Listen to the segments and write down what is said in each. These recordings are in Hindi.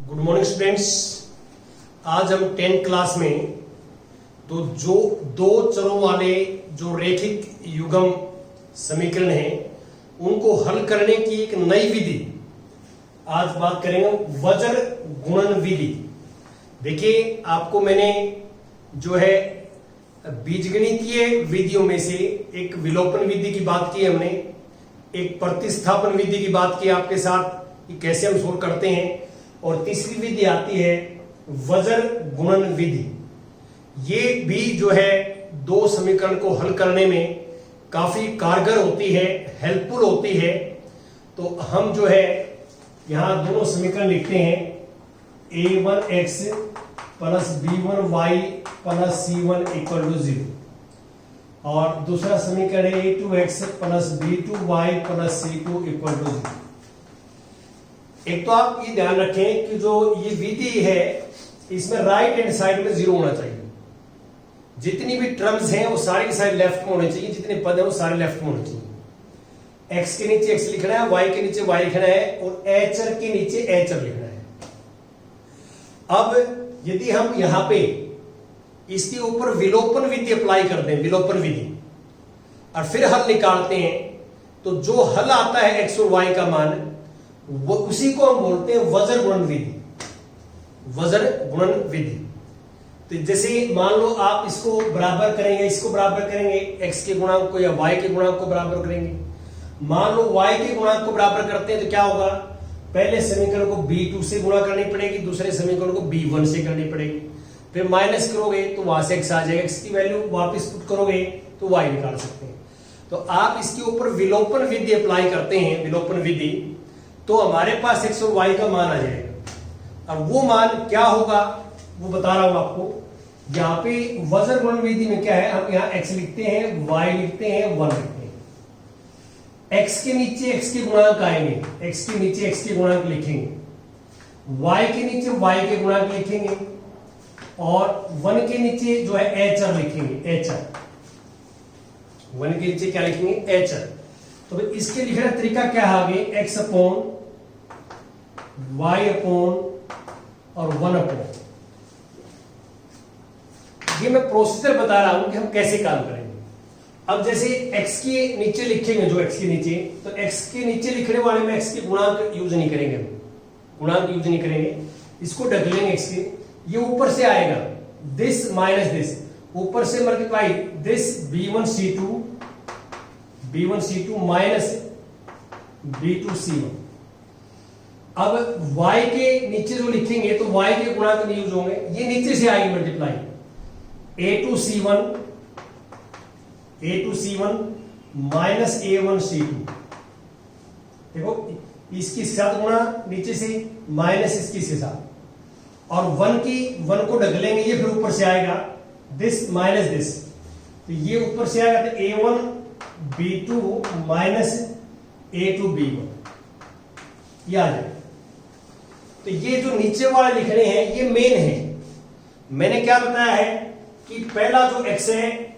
Good morning students. आज हम 10th क्लास में तो जो दो चरों वाले जो रैखिक युग्म समीकरण हैं उनको हल करने की एक नई विधि आज बात करेंगे, वज्र गुणन विधि। देखिए, आपको मैंने जो है बीजगणितीय विधियों में से एक विलोपन विधि की बात की, हमने एक प्रतिस्थापन विधि की बात की आपके साथ कि कैसे हम सोल्व करते हैं, और तीसरी विधि आती है वज्र गुणन विधि। ये भी जो है दो समीकरण को हल करने में काफी कारगर होती है, हेल्पफुल होती है। तो हम जो है यहां दोनों समीकरण लिखते हैं, a1x plus b1y plus c1 equal to 0, और दूसरा समीकरण है a2x plus b2y plus c2 equal to 0। एक तो आप ये ध्यान रखें कि जो ये विधि है इसमें राइट हैंड साइड में 0 होना चाहिए। जितनी भी टर्म्स हैं वो सारी की सारी लेफ्ट में होनी चाहिए, जितने पद हैं वो सारे लेफ्ट में होने चाहिए। x के नीचे x लिखना है, y के नीचे y लिखना है, और एचर के नीचे एचर लिखना है। अब यदि हम यहां पे इसके ऊपर विलोपन विधि अप्लाई करते हैं, विलोपन विधि, और फिर हल निकालते हैं, तो जो हल आता है x और y का मान, वो उसी को हम बोलते हैं वज्र गुणन विधि। वज्र गुणन विधि। तो जैसे मान लो आप इसको बराबर करेंगे, इसको बराबर करेंगे, x के गुणांक को या y के गुणांक को बराबर करेंगे। मान लो y के गुणांक को बराबर करते हैं तो क्या होगा, पहले समीकरण को b2 से गुणा करनी पड़ेगी, दूसरे समीकरण को b1 से करनी पड़ेगी, फिर माइनस करोगे तो वहां से x आ जाएगा, x की वैल्यू वापस पुट करोगे तो y निकाल सकते हैं। तो आप इसके ऊपर विलोपन विधि अप्लाई करते हैं, विलोपन विधि, तो हमारे पास x और y का मान आ जाएगा। और वो मान क्या होगा वो बता रहा हूं आपको। यहां पे वज्र गुणन विधि में क्या है, हम यहां x लिखते हैं, y लिखते हैं, 1 लिखते हैं। x के नीचे x के गुणांक आएंगे, x के नीचे x के गुणांक लिखेंगे, y के नीचे y के गुणांक लिखेंगे, और 1 के नीचे जो है एचर लिखेंगे, एचर। 1 के नीचे क्या लिखेंगे, एचर। तो इसके लिखने का तरीका क्या है, आगे x अपॉन y अपॉन और 1 अपॉन। ये मैं प्रोसीजर बता रहा हूं कि हम कैसे काम करेंगे। अब जैसे x के नीचे लिखेंगे, जो x के नीचे, तो x के नीचे लिखने वाले में x के गुणांक यूज नहीं करेंगे, गुणांक यूज नहीं करेंगे, इसको ढक लेंगे x के। ये ऊपर से आएगा दिस माइनस दिस, ऊपर से multiply this b1c2 minus b2c1। अब y के नीचे जो लिखेंगे तो y के गुणांक नहीं यूज होंगे, ये नीचे से आएंगे मल्टीप्लाई a2c1 माइनस a1c2। देखो, इसके साथ गुणा नीचे से, माइनस इसके साथ, और 1 को ढक लेंगे, ये फिर ऊपर से आएगा दिस माइनस दिस, तो ये ऊपर से आएगा तो a1b2 माइनस a2b1, ये आ जाएगा। तो ये जो नीचे वाले लिख रहे हैं ये मेन है। मैंने क्या बताया है कि पहला जो x है,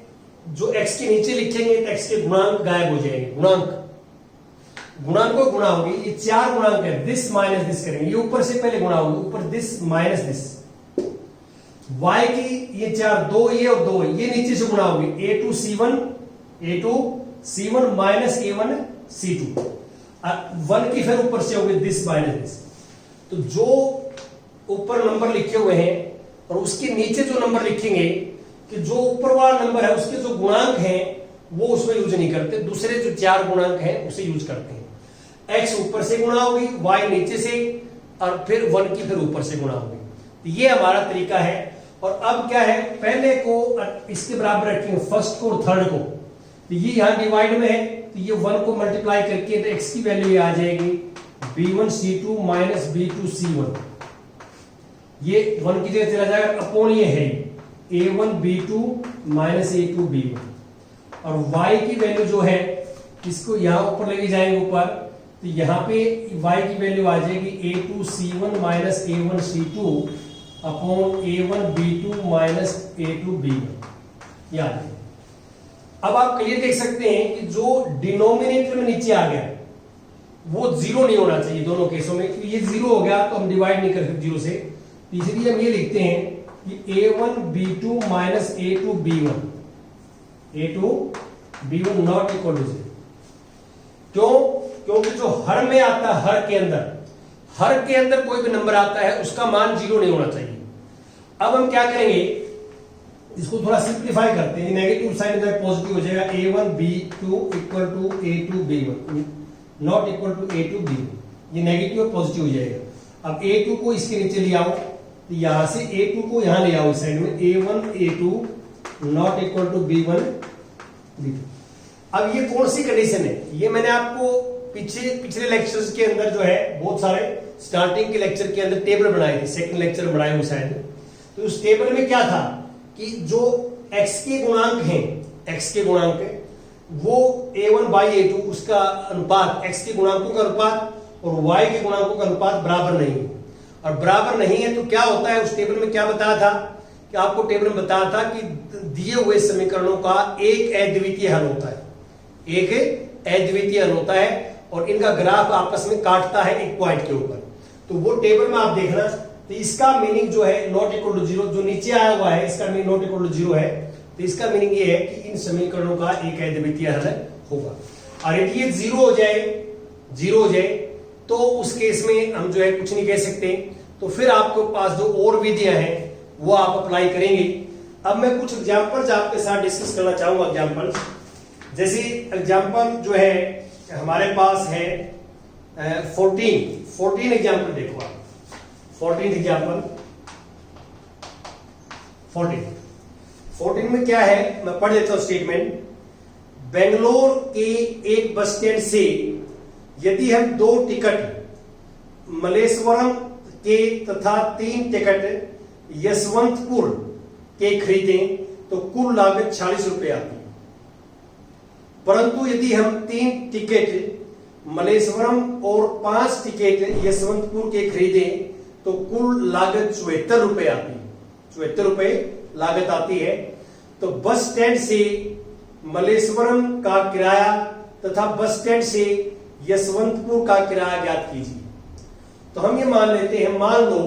जो x के नीचे लिखेंगे तो x के गुणांक गायब हो जाएंगे, गुणांक को गुणा होगी, ये 4 गुणांक है, दिस माइनस दिस करेंगे, ये ऊपर से पहले गुणा होगी, ऊपर दिस माइनस दिस, y की ये 4, 2 ये और 2 ये नीचे से गुणा होगी, a2c1 माइनस a1c2, 1 की फिर ऊपर से होगी दिस माइनस दिस। तो जो ऊपर नंबर लिखे हुए हैं और उसके नीचे जो नंबर लिखेंगे, कि जो ऊपर वाला नंबर है उसके जो गुणांक हैं वो उसमें यूज नहीं करते, दूसरे जो 4 गुणांक हैं उसे यूज करते हैं। x ऊपर से गुणा होगी, y नीचे से, और फिर 1 की फिर ऊपर से गुणा होगी। तो ये हमारा तरीका है। और अब क्या है, पहले को इसके बराबर रखेंगे, फर्स्ट को और थर्ड को, तो ये यहां डिवाइड में है, तो ये 1 को मल्टीप्लाई करके तो x की वैल्यू आ जाएगी b1c2 माइनस b2c1, ये 1 की जगह चला जाएगा, अपॉन ये है a1b2 माइनस a2b1, और y की वैल्यू जो है इसको यहां ऊपर लेके जाएंगे ऊपर, तो यहां पे y की वैल्यू आ जाएगी a2c1 minus a1c2 upon a1b2 minus a2b1, याद है। अब आप क्लियर देख सकते हैं कि जो डिनोमिनेटर में नीचे आ गया वो जीरो नहीं होना चाहिए दोनों केसों में, क्योंकि ये जीरो हो गया तो हम डिवाइड नहीं कर सकते जीरो से। इसलिए हम ये लिखते हैं कि a1 b2 minus a2 b1, a2 b1 not equal to 0। क्यों? क्योंकि जो हर में आता है, हर के अंदर कोई भी नंबर आता है उसका मान जीरो नहीं होना चाहिए। अब हम क्या करेंगे, इसको थोड़ा सिंप्लीफाई करते हैं। नेगेटिव साइन का पॉजिटिव हो जाएगा, a1 b2 equal to a2 b1 not equal to a2 b1। ये नेगेटिव और पॉजिटिव हो जाएगा। अब a2 को इसके नीचे ले आओ, तो यहां से a2 को यहां ले आओ इस साइड में, a1 a2 not equal to b1 b2। अब ये कौन सी कंडीशन है? ये मैंने आपको पिछले लेक्चर्स के अंदर जो है बहुत सारे स्टार्टिंग के लेक्चर के अंदर टेबल बनाए थे, सेकंड लेक्चर बनाए हुए शायद। तो उस टेबल में क्या था कि जो x के गुणांक हैं, x के गुणांक वो a1 बाई a2 उसका अनुपात, x के गुणांकों का अनुपात और y के गुणांकों का अनुपात बराबर नहीं है। और बराबर नहीं है तो क्या होता है, उस टेबल में क्या बताया था कि आपको टेबल में बताया था कि दिए हुए समीकरणों का एक अद्वितीय हल होता है, एक अद्वितीय हल होता है और इनका ग्राफ आपस में काटता है एक पॉइंट के ऊपर। तो वो टेबल में आप देखना, तो इसका मीनिंग जो है नॉट इक्वल टू जीरो, जो नीचे आया हुआ है इसका meaning not equal to zero है। तो इसका मीनिंग ये है कि इन समीकरणों का एक अद्वितीय हल होगा। और यदि ये जीरो हो जाए तो उस केस में हम जो है कुछ नहीं कह सकते। तो फिर आपके पास जो और विधियां हैं वो आप अप्लाई करेंगे। अब मैं कुछ एग्जाम्पल्स आपके साथ डिस्कस करना चाहूंगा। एग्जाम्पल जैसे एग्जाम्पल जो है हमारे पास है 14 एग्जाम्पल देखो आप। 14 एग्जाम्पल 14 में क्या है मैं पढ़ देता हूं स्टेटमेंट। बेंगलोर के एक बस स्टैंड से यदि हम 2 टिकट मलेश्वरम के तथा 3 टिकट यशवंतपुर के खरीदें तो कुल लागत 40 रुपए आती है। परंतु यदि हम 3 टिकट मलेश्वरम और 5 टिकट यशवंतपुर के खरीदें तो कुल लागत 74 रुपए आती है। 74 रुपए लागत आती है। तो बस स्टैंड से मलेश्वरम का किराया तथा बस स्टैंड से यशवंतपुर का किराया ज्ञात कीजिए। तो हम ये मान लेते हैं, मान लो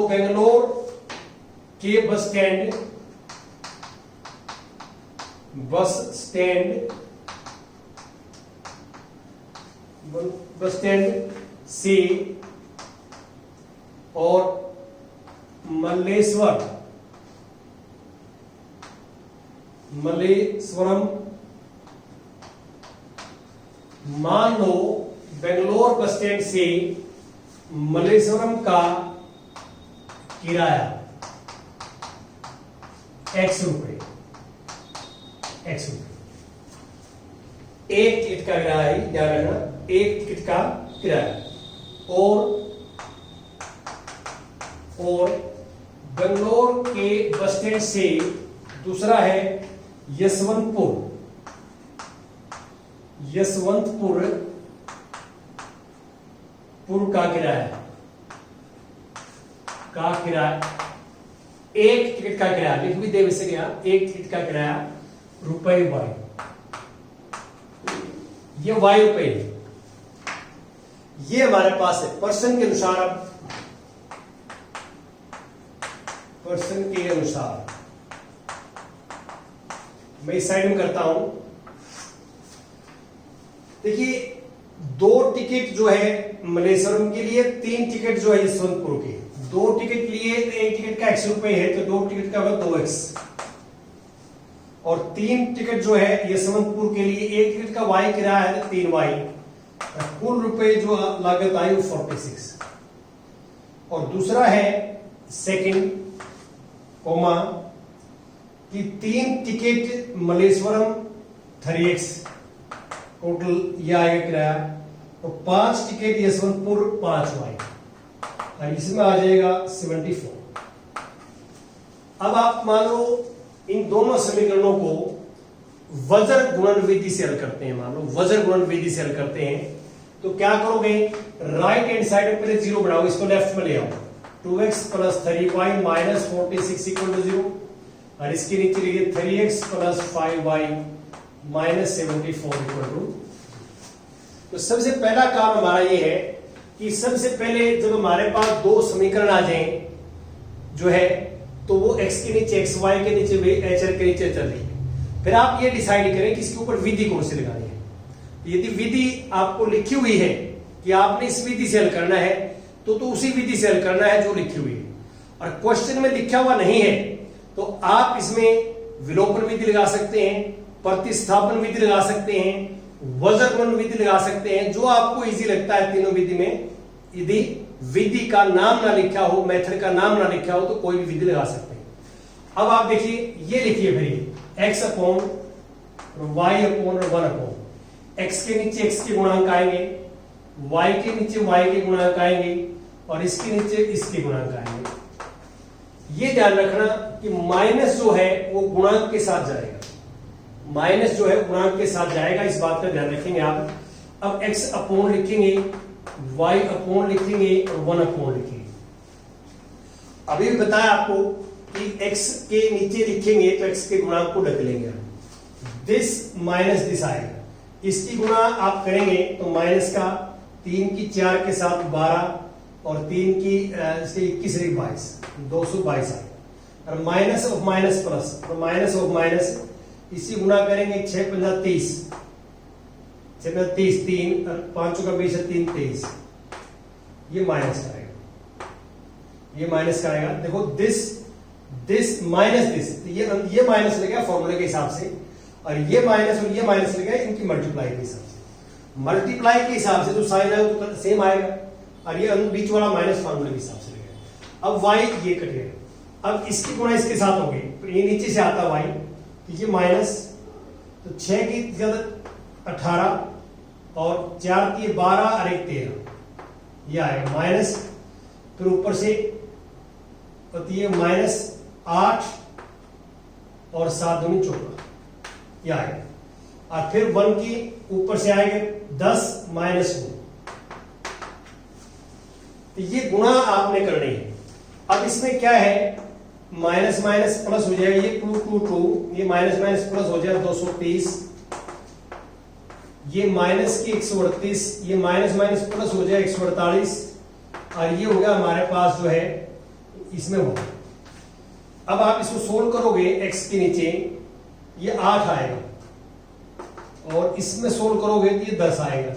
बेंगलोर के बस स्टैंड से और मलेश्वरम, मान लो बेंगलोर बस स्टैंड से मलेश्वरम का किराया x रुपए, एक टिकट का किराया है, ध्यान रखना, एक टिकट का किराया। और बेंगलोर के बस स्टैंड से दूसरा है यशवंतपुर का किराया, एक टिकट का किराया लिख भी दे वैसे क्या, एक टिकट का किराया रुपए y, ये y रुपए, ये हमारे पास है पर्सन के अनुसार। अब पर्सन के अनुसार मैं इस साइड में करता हूं। देखिए 2 टिकट जो है मलेश्वरम के लिए, 3 टिकट जो है यशवंतपुर के। 2 टिकट लिए तो एक टिकट का x रुपए है, तो 2 टिकट का होगा 2x। और 3 टिकट जो है यशवंतपुर के लिए, एक टिकट का y किराया है तो 3y, कुल रुपए जो लागत आई वो 46। और दूसरा है सेकंड कोमा कि 3 टिकट मलेश्वरम 3x, टोटल यह आएगा किराया। तो 5 टिकट यशवंतपुर 5y, और इसमें आ जाएगा 74। अब आप मान लो इन दोनों समीकरणों को वज्र गुणन विधि से हल करते हैं। मान लो वज्र गुणन विधि से हल करते हैं तो क्या करोगे, राइट हैंड साइड में पहले 0 बनाओ, इसको लेफ्ट में ले आओ, 2x plus 3y minus 46 equal to 0, और इसके नीचे लिखिए 3x plus 5y minus 74 equal to. तो सबसे पहला काम हमारा ये है कि सबसे पहले जब हमारे पास दो समीकरण आ जाएं जो है, तो वो x के नीचे x, y के नीचे HL के नीचे चल रही है, फिर आप ये डिसाइड करें कि इसके ऊपर विधि कौन सी लगानी है। यदि विधि आपको लिखी हुई है कि आपने इस विधि से हल करना है, तो उसी विधि से हल करना है जो लिखी हुई है, और क्वेश्चन में लिखा हुआ नहीं है तो आप इसमें विलोपन विधि लगा सकते हैं, प्रतिस्थापन विधि लगा सकते हैं, वज्रगुणन विधि लगा सकते हैं, जो आपको इजी लगता है तीनों विधि में। यदि विधि का नाम ना लिखा हो, मेथड का नाम ना लिखा हो, तो कोई भी विधि लगा सकते हैं। अब आप देखिए, ये लिखिए फिर x upon y upon 1 upon x के नीचे x के गुणांक आएंगे, y के नीचे y के गुणांक आएंगे, और इसके नीचे इसके गुणांक आएंगे। ये ध्यान रखना कि माइनस जो है वो गुणांक के साथ जाएगा, माइनस जो है गुणांक के साथ जाएगा, इस बात का ध्यान रखेंगे आप। अब x अपॉन लिखेंगे, y अपॉन लिखेंगे और 1 अपॉन लिखेंगे। अभी भी बताया आपको कि x के नीचे लिखेंगे तो x के गुणांक को ढक लेंगे, दिस माइनस दिस आएगा। इसकी गुणा आप करेंगे तो माइनस का 3 की 4 के साथ 12 और 3 की 21 22, 222 आएगा। और माइनस ऑफ माइनस प्लस, तो माइनस ऑफ माइनस, इसी गुणा करेंगे 6 पंजा 30, 6 पंजा 30, 3 और 5 का 20 है 3 23, ये माइनस का आएगा, ये माइनस का आएगा। देखो दिस माइनस दिस, ये माइनस लगेगा फॉर्मूले के हिसाब से, और ये माइनस और ये माइनस लगेगा इनकी मल्टीप्लाई के हिसाब से। मल्टीप्लाई के हिसाब से जो साइन आएगा तो सेम आएगा, और ये बीच वाला माइनस फॉर्मूले के हिसाब से लगेगा। अब y ये कटेगा, अब इसकी गुणा इसके साथ होगी, तो ये नीचे से आता y, तो ये माइनस, तो 6 की ज्यादा 18 और 4 की 12 और 1 13, ये आएगा माइनस। फिर ऊपर से तो ये माइनस 8 और 7 दूनी 14, ये आएगा। और फिर 1 की ऊपर से आएंगे 10 माइनस 2, तो ये गुणा आपने करनी है। अब इसमें क्या है, माइनस माइनस प्लस हो जाएगा, ये 2 2 2, ये माइनस माइनस प्लस हो जाएगा 230, ये माइनस की 138, ये माइनस माइनस प्लस हो जाएगा 148, और ये हो गया हमारे पास जो है इसमें होगा। अब आप इसको सोल्व करोगे, x के नीचे ये 8 आएगा, और इसमें सोल्व करोगे तो ये 10 आएगा,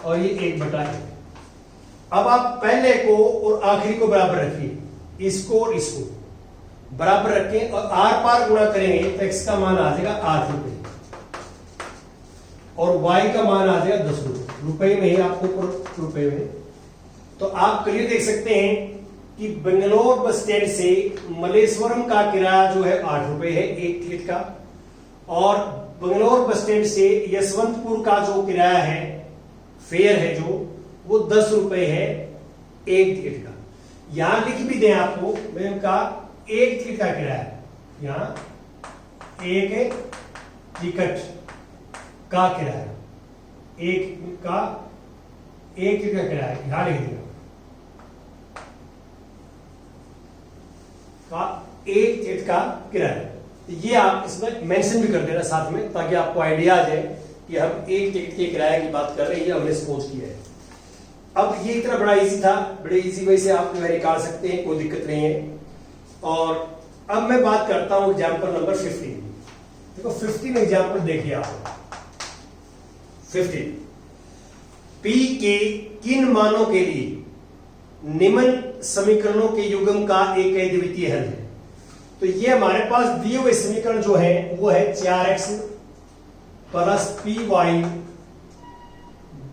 और ये 1/1। अब आप पहले को और आखिरी को बराबर रखिए, इसको और इसको बराबर रखें, और आर पार गुणा करेंगे तो x का मान आ जाएगा 8 रुपए, और y का मान आ जाएगा 10 रुपए, रुपए में ही आपको रुपए में। तो आप क्लियर देख सकते हैं कि बेंगलोर बस स्टैंड से मलेश्वरम का किराया जो है 8 रुपए है एक टिकट का, और बेंगलोर बस स्टैंड से यशवंतपुर का जो किराया है, फेयर है जो, वो 10 रुपए है एक टिकट का। यहां लिख भी दें आपको, मैंने कहा एक टिकट का किराया, यहां एक टिकट का किराया, एक टिकट का किराया यहां लिख देगा, का एक टिकट का किराया। ये आप इसमें मेंशन भी कर देना साथ में, ताकि आपको आइडिया आ जाए कि हम एक टिकट के किराए की बात कर रहे हैं, हमने सपोज किया है। अब ये इतना बड़ा इजी था, बड़े इजी वे से आप निकाल सकते हैं, कोई दिक्कत नहीं है। और अब मैं बात करता हूं एग्जाम्पल नंबर 15। देखो 15 एग्जाम्पल देखिए आप। 15 P के किन मानों के लिए निम्न समीकरणों के युग्म का एक अद्वितीय हल है। तो ये हमारे पास दिए हुए समीकरण जो है वो है 4x प्लस py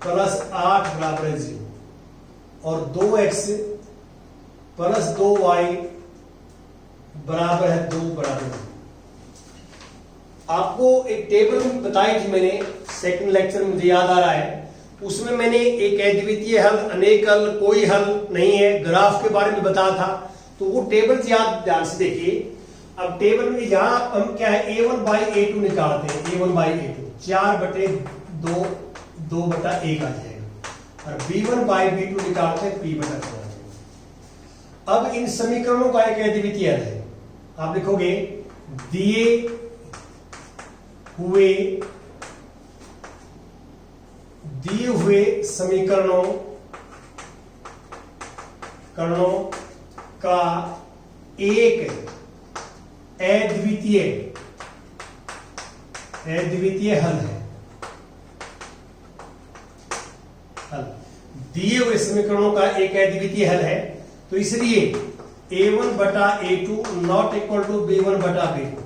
प्लस 8 बराबर 0, और 2x प्लस 2y बराबर है 2 बराबर 0। आपको एक टेबल बताई थी मैंने सेकंड लेक्चर में, मुझे याद आ रहा है, उसमें मैंने एक अद्वितीय हल, अनेक हल, कोई हल नहीं है, ग्राफ के बारे में बताया था। तो वो टेबल याद ध्यान से देखिए। अब टेबल में यहां हम क्या है, a1/a2 निकालते हैं, a1/a2 4/2 2/1 आ जाएगा, और b1/b2 निकालते हैं p/2 आ जाएगा। अब इन समीकरणों का एक अद्वितीय हल है। आप लिखोगे दिए हुए समीकरणों का एक अद्वितीय हल है। दिए हुए समीकरणों का एक अद्वितीय हल है, तो इसलिए a1 बटा a2 not equal to b1 बटा b2।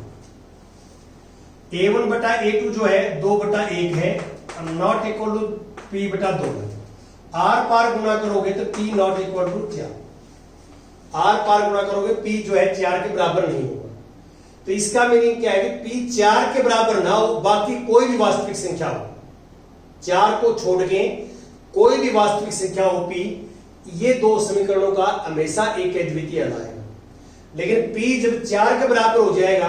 a1 बटा a2 जो है 2 बटा 1 है और नॉट इक्वल टू p बटा 2 है। आर पार गुणा करोगे तो p नॉट इक्वल टू 4। आर पार गुणा करोगे p जो है 4 के बराबर नहीं होगा। तो इसका मीनिंग क्या है कि p 4 के बराबर ना हो, बाकी कोई भी वास्तविक संख्या हो, 4 को छोड़ के कोई भी वास्तविक संख्या हो p, ये दो समीकरणों का हमेशा एक अद्वितीय हल आएगा। लेकिन p जब 4 के बराबर हो जाएगा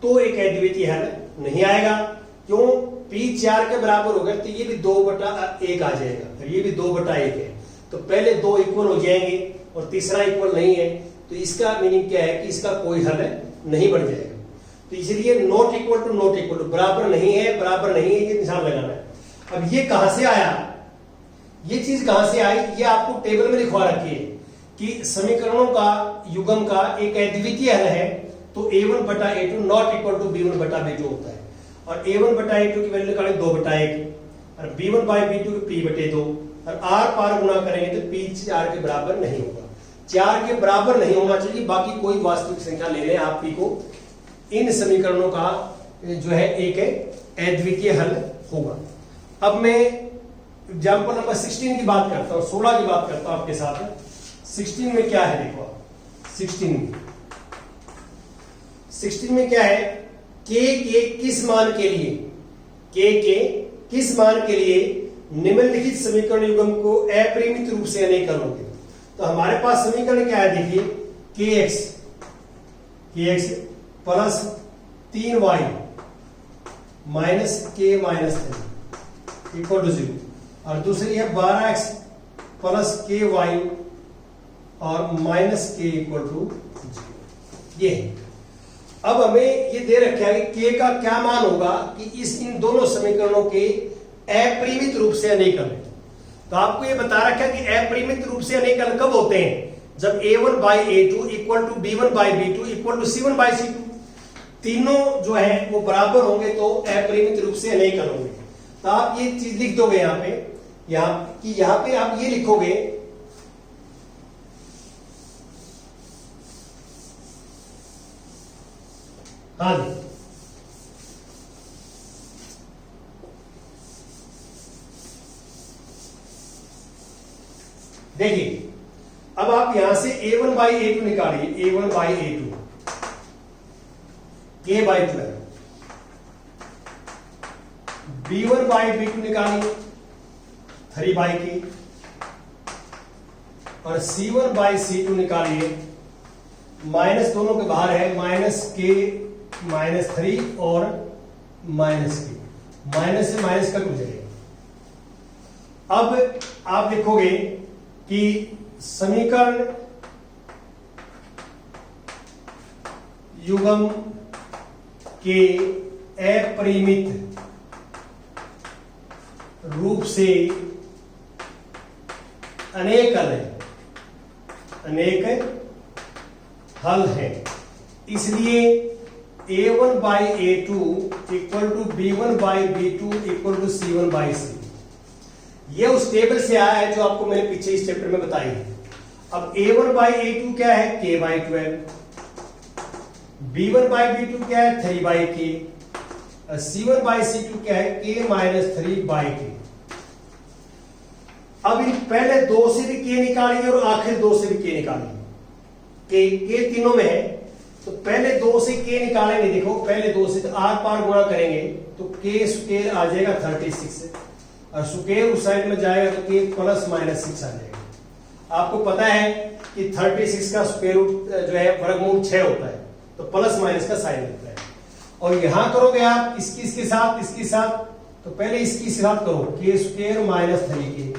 तो एक अद्वितीय हल नहीं आएगा। क्यों? p 4 के बराबर होगा तो ये भी 2 बटा 1 आ जाएगा और ये भी 2 बटा 1 है, तो पहले 2 इक्वल हो जाएंगे और तीसरा इक्वल नहीं है, तो इसका मीनिंग क्या है कि इसका कोई हल नहीं बन जाएगा। तो इसलिए नॉट इक्वल टू बराबर नहीं है ये निशान लगाना है। अब ये कहां से आया, ये चीज कहां से आई, ये आपको टेबल में लिखवा रखी है कि समीकरणों का युग्म का एक अद्वितीय हल है, तो a1 बटा a2 not equal to b1 बटा b2 होता है। और a1 बटा a2 की वैल्यू निकालें 2 बटा 1 और b1 बाई b2 की p बटे 2 और r पार गुणा करेंगे तो p 4 के बराबर नहीं होगा। 4 के बराबर नहीं होना चाहिए, बाकी कोई वास्तविक संख्या ले लें आप p को, इन समीकरणों का जो है एक अद्वितीय हल होगा। अब मैं एग्जाम्पल नंबर 16 की बात करता हूं, 16 की बात करता हूं आपके साथ। 16 में क्या है देखो, 16 में क्या है, के किस मान के लिए निम्नलिखित समीकरण युग्म को अपरिमित रूप से अनेक करोगे। तो हमारे पास समीकरण क्या है देखिए, kx plus 3y minus k minus 3 equal to 0, और दूसरी है 12x प्लस के वाई और माइनस के इक्वल टू 0। ये अब हमें ये दे रखा है कि के का क्या मान होगा कि इन दोनों समीकरणों के अपरिमित रूप से अनेकल है। तो आपको ये बता रखा है कि अपरिमित रूप से अनेकल कब होते हैं, जब a1 by a2 equal to b1 by b2 equal to c1 by c2, तीनों जो है वो बराबर होंगे तो अपरिमित रूप से अनेकल होंगे। तो आप ये चीज लिख दोगे यहां पे आप ये लिखोगे हाँ जी, देखिए अब आप यहां से a1 बाई a2 निकालिए, a1 by a2 k by 12, b1 by b2 निकालिए 3 बाई k, और c1 बाई c2 निकालिए, माइनस दोनों के बाहर है, माइनस k माइनस 3 और माइनस k, माइनस से माइनस कट हो जाएगा। अब आप लिखोगे कि समीकरण युग्म के अपरिमित रूप से अनेक हल है, इसलिए a1 by a2 equal to b1 by b2 equal to c1 by c। ये उस टेबल से आया है जो आपको मैंने पीछे इस चैप्टर में बताई है। अब a1 बाई a2 क्या है, k by 12, b1 by b2 क्या है, 3 by k, c1 by c2 क्या है, k माइनस 3 बाई k। अब इन पहले दो से भी k निकालिए और आखिर दो से भी k निकालिए, k तीनों में है, तो पहले दो से k निकालेंगे। देखो पहले दो से तो आर पार गुणा करेंगे तो k स्क्वायर आ जाएगा 36 और स्क्वायर उस साइड में जाएगा तो k प्लस माइनस 6 आ जाएगा। आपको पता है कि 36 का स्क्वायर रूट जो है वर्गमूल 6 होता है, तो प्लस माइनस का साइन लगता है। और यहां करोगे आप इसके साथ, तो पहले इसके साथ करो k स्क्वायर माइनस 3k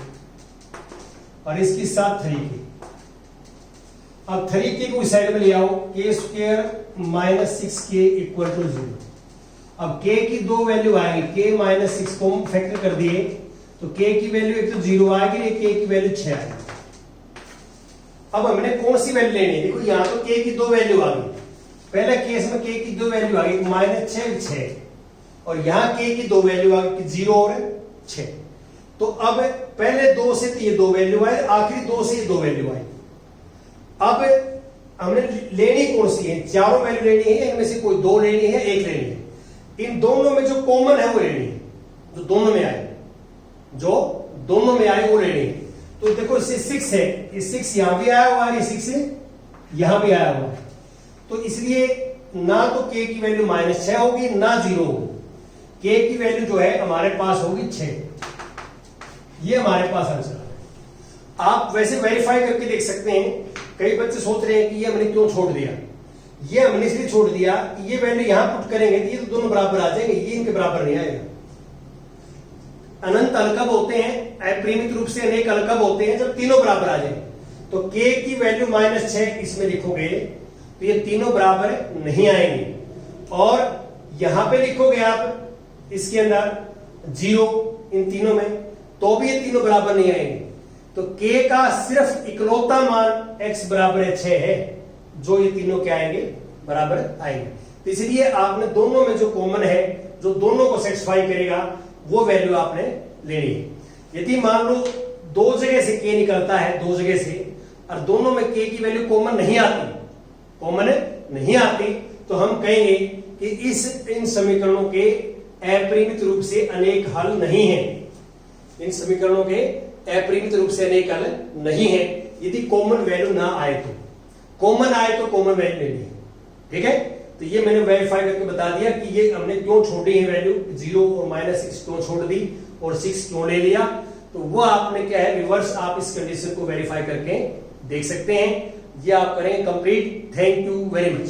और इसके साथ 3k, अब 3k को इस साइड में ले आओ, k square minus 6k equal to 0। अब k की दो वैल्यू आएगी, k माइनस 6 को हम फैक्टर कर दिए तो k की वैल्यू एक तो 0 आएगी, k की वैल्यू 6 आएगी। अब हमने कौन सी वैल्यू लेनी है? देखो यहां तो k की दो वैल्यू आ गई, पहले केस में k की दो वैल्यू आ गई माइनस 6 और यहां k की दो वैल्यू आ गई 0 और 6। तो अब पहले दो से ये दो वैल्यू आए, आखिरी दो से ये दो वैल्यू आई। अब हमने लेनी कौन सी है? चारों वैल्यू लेनी है, इनमें से कोई दो लेनी है, एक लेनी है। इन दोनों में जो कॉमन है वो लेनी है, जो दोनों में आए, जो दोनों में आए वो लेनी है। तो देखो इससे 6 है, ये 6 यहां भी आया हुआ है, ये 6 यहां भी आया हुआ है। तो इसलिए ना तो k की वैल्यू माइनस 6 होगी ना 0 होगी। k की वैल्यू जो है हमारे पास होगी 6। ये हमारे पास आंसर है। आप वैसे वेरीफाई करके देख सकते हैं। कई बच्चे सोच रहे हैं कि ये हमने क्यों छोड़ दिया। ये हमने इसलिए छोड़ दिया कि ये वैल्यू यहां पुट करेंगे तो ये तो दोनों बराबर आ जाएंगे, ये इनके बराबर नहीं आएगा। अनंत हल कब होते हैं? अपरिमित रूप से अनेक हल कब होते हैं? जब तीनों बराबर आ जाए। तो k की वैल्यू माइनस 6 इसमें लिखोगे तो ये तीनों बराबर नहीं आएंगे, और यहां पे लिखोगे आप इसके अंदर 0 इन तीनों में, तो भी ये तीनों बराबर नहीं आएंगे। तो k का सिर्फ इकलौता मान x बराबर 6 है, जो ये तीनों क्या आएंगे? बराबर आएंगे। तो इसलिए आपने दोनों में जो कॉमन है, जो दोनों को सेटिस्फाई करेगा, वो वैल्यू आपने लेनी है। यदि मान लो दो जगह से k निकलता है, दो जगह से, और दोनों में k की वैल्यू कॉमन नहीं आती, तो हम कहेंगे कि इन समीकरणों के अपरिमित रूप से अनेक हल नहीं है। इन समीकरणों के अपरिमित रूप से अनेक हल नहीं है, यदि कॉमन वैल्यू ना आए तो। कॉमन आए तो कॉमन वैल्यू लेनी है, ठीक है। तो ये मैंने वेरीफाई करके बता दिया कि ये हमने क्यों छोड़ी है वैल्यू, 0 और माइनस 6 क्यों छोड़ दी और 6 क्यों ले लिया। तो वो आपने क्या है, रिवर्स आप इस कंडीशन को वेरीफाई करके देख सकते हैं। ये आप करेंगे complete. Thank you very much.